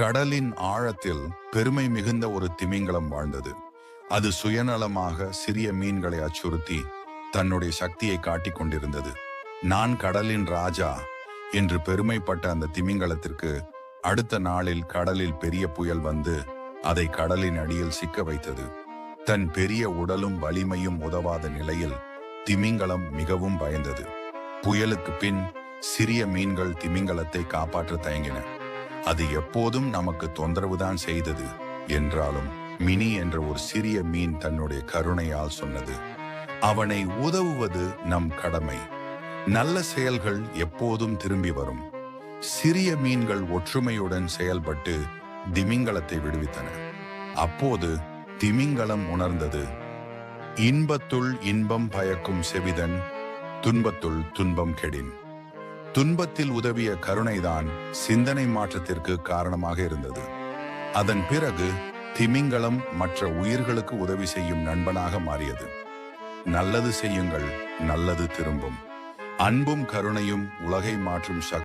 கடலின் ஆழத்தில் பெருமை மிகுந்த ஒரு திமிங்கலம் வாழ்ந்தது. அது சுயநலமாக சிறிய மீன்களை அச்சுறுத்தி தன்னுடைய சக்தியை காட்டிக் கொண்டிருந்தது. நான் கடலின் ராஜா என்று பெருமைப்பட்ட அந்த திமிங்கலத்திற்கு அடுத்த நாளில் கடலில் பெரிய புயல் வந்து அதை கடலின் அடியில் சிக்க வைத்தது. தன் பெரிய உடலும் வலிமையும் உதவாத நிலையில் திமிங்கலம் மிகவும் பயந்தது. புயலுக்கு பின் சிறிய மீன்கள் திமிங்கலத்தை காப்பாற்ற தயங்கின. அது எப்போதும் நமக்கு தொந்தரவுதான் செய்தது என்றாலும் மினி என்ற ஒரு சிறிய மீன் தன்னுடைய கருணையால் சொன்னது, அவனை உதவுவது நம் கடமை. நல்ல செயல்கள் எப்போதும் திரும்பி வரும். சிறிய மீன்கள் ஒற்றுமையுடன் செயல்பட்டு திமிங்கலத்தை விடுவித்தன. அப்போது திமிங்கலம் உணர்ந்தது, இன்பத்துள் இன்பம் பயக்கும் செவிதன், துன்பத்துள் துன்பம் கெடின். துன்பத்தில் உதவிய கருணைதான் சிந்தனை மாற்றத்திற்கு காரணமாக இருந்தது. அதன் பிறகு திமிங்கலம் மற்ற உயிர்களுக்கு உதவி செய்யும் நண்பனாக மாறியது. நல்லது செய்யுங்கள், நல்லது திரும்பும். அன்பும் கருணையும் உலகை மாற்றும் சக்தி.